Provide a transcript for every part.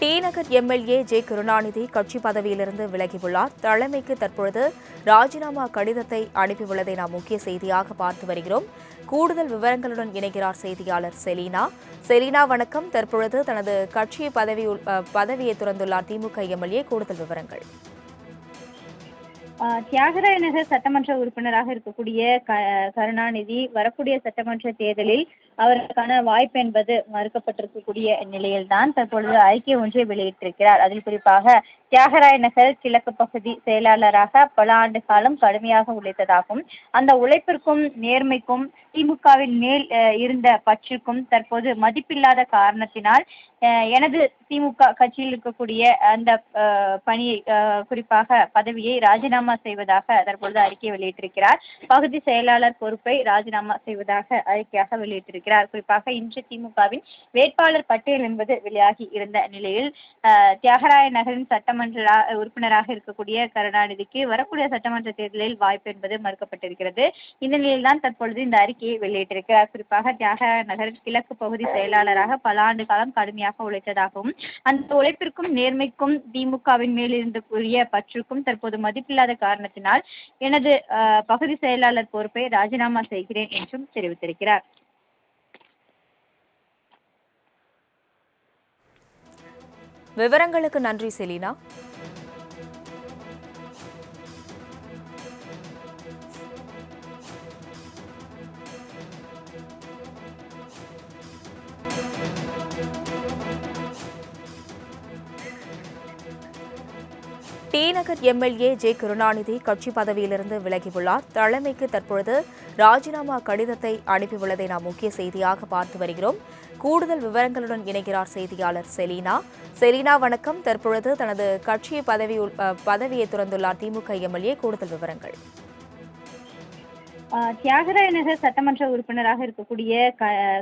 D நகர் MLA J Karunanidhi கட்சி பதவியிலிருந்து விலகியுள்ளார். தலைமைக்கு தற்பொழுது ராஜினாமா கடிதத்தை அனுப்பியுள்ளதை நாம் முக்கிய செய்தியாக பார்த்து வருகிறோம். கூடுதல் விவரங்களுடன் இணைகிறார் செய்தியாளர் செலீனா. செலீனா, வணக்கம். தற்பொழுது தனது கட்சி பதவியை துறந்துள்ளார் திமுக எம்எல்ஏ. கூடுதல் விவரங்கள். தியாகராய நகர் சட்டமன்ற உறுப்பினராக இருக்கக்கூடிய கருணாநிதி வரக்கூடிய சட்டமன்ற தேர்தலில் அவருக்கான வாய்ப்பு என்பது மறுக்கப்பட்டிருக்கக்கூடிய நிலையில்தான் தற்பொழுது அறிக்கை ஒன்றை வெளியிட்டிருக்கிறார். அதில் குறிப்பாக தியாகராய நகர் கிழக்கு பகுதி செயலாளராக பல ஆண்டு காலம் கடுமையாக உழைத்ததாகவும் அந்த உழைப்பிற்கும் நேர்மைக்கும் திமுகவின் மேல் இருந்த பற்றுக்கும் தற்போது மதிப்பில்லாத காரணத்தினால் எனது திமுக கட்சியில் இருக்கக்கூடிய அந்த பணியை குறிப்பாக பதவியை ராஜினாமா செய்வதாக தற்பொழுது அறிக்கை வெளியிட்டிருக்கிறார். பகுதி செயலாளர் பொறுப்பை ராஜினாமா செய்வதாக அறிக்கையாக வெளியிட்டிருக்கிறார். குறிப்பாக இன்று திமுகவின் வேட்பாளர் பட்டியல் என்பது வெளியாகி இருந்த நிலையில் தியாகராய நகரின் சட்டமன்ற உறுப்பினராக இருக்கக்கூடிய கருணாநிதிக்கு வரக்கூடிய சட்டமன்ற தேர்தலில் வாய்ப்பு என்பது மறுக்கப்பட்டிருக்கிறது. இந்த நிலையில்தான் தற்பொழுது இந்த அறிக்கையை வெளியிட்டிருக்கிறார். குறிப்பாக தியாகராய நகர் கிழக்கு பகுதி செயலாளராக பல ஆண்டு காலம் கடுமையாக உழைத்ததாகவும் அந்த உழைப்பிற்கும் நேர்மைக்கும் திமுகவின் மேல் இருந்தக்கூடிய பற்றுக்கும் தற்போது மதிப்பில்லாத காரணத்தினால் எனது பகுதி செயலாளர் பொறுப்பை ராஜினாமா செய்கிறேன் என்றும் தெரிவித்திருக்கிறார். விவரங்களுக்கு நன்றி செலீனா. டி நகர் எம்எல்ஏ ஜே கருணாநிதி கட்சி பதவியிலிருந்து விலகியுள்ளார். தலைமைக்கு தற்பொழுது ராஜினாமா கடிதத்தை அனுப்பியுள்ளதை நாம் முக்கிய செய்தியாக பார்த்து வருகிறோம். கூடுதல் விவரங்களுடன் இணைகிறார் செய்தியாளர் செலீனா. செலீனா, வணக்கம். தற்பொழுது தனது கட்சி பதவியை துறந்துள்ளார் திமுக எம்எல்ஏ. கூடுதல் விவரங்கள். தியாகராய நகர் சட்டமன்ற உறுப்பினராக இருக்கக்கூடிய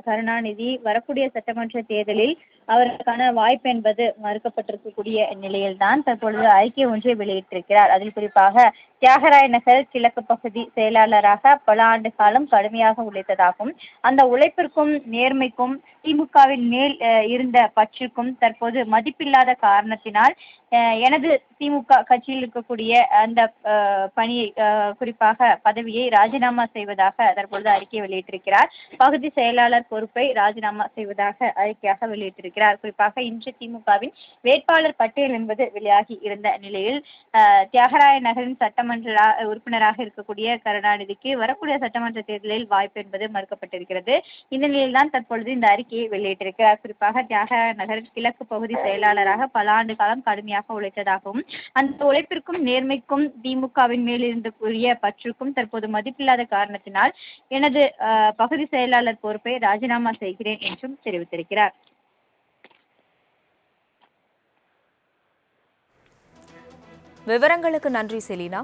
கருணாநிதி வரக்கூடிய சட்டமன்ற தேர்தலில் அவருக்கான வாய்ப்பு என்பது மறுக்கப்பட்டிருக்கக்கூடிய நிலையில்தான் தற்பொழுது அறிக்கை ஒன்றை வெளியிட்டிருக்கிறார். அதில் குறிப்பாக தியாகராய நகர் கிழக்கு பகுதி செயலாளராக பல ஆண்டு காலம் கடுமையாக உழைத்ததாகவும் அந்த உழைப்பிற்கும் நேர்மைக்கும் திமுகவின் மேல் இருந்த பற்றுக்கும் தற்போது மதிப்பில்லாத காரணத்தினால் எனது திமுக கட்சியில் இருக்கக்கூடிய அந்த பணியை குறிப்பாக பதவியை ராஜினாமா செய்வதாக தற்பொழுது அறிக்கை வெளியிட்டிருக்கிறார். பகுதி செயலாளர் பொறுப்பை ராஜினாமா செய்வதாக அறிக்கையாக வெளியிட்டிருக்கிறார். குறிப்பாக இன்று திமுகவின் வேட்பாளர் பட்டியல் என்பது வெளியாகி இருந்த நிலையில் தியாகராய நகரின் சட்டமன்ற உறுப்பினராக இருக்கக்கூடிய கருணாநிதிக்கு வரக்கூடிய சட்டமன்ற தேர்தலில் வாய்ப்பு என்பது மறுக்கப்பட்டிருக்கிறது. இந்த நிலையில்தான் தற்பொழுது இந்த அறிக்கையை வெளியிட்டிருக்கிறார். குறிப்பாக தியாகராய நகர் கிழக்கு பகுதி செயலாளராக பல ஆண்டு காலம் கடுமையாக உழைத்ததாகவும் அந்த உழைப்பிற்கும் நேர்மைக்கும் திமுகவின் மேல் இருந்தக்கூடிய பற்றுக்கும் தற்போது மதிப்பில்லாத காரணத்தினால் எனது பகுதி செயலாளர் பொறுப்பை ராஜினாமா செய்கிறேன் என்றும் தெரிவித்திருக்கிறார். விவரங்களுக்கு நன்றி செலீனா.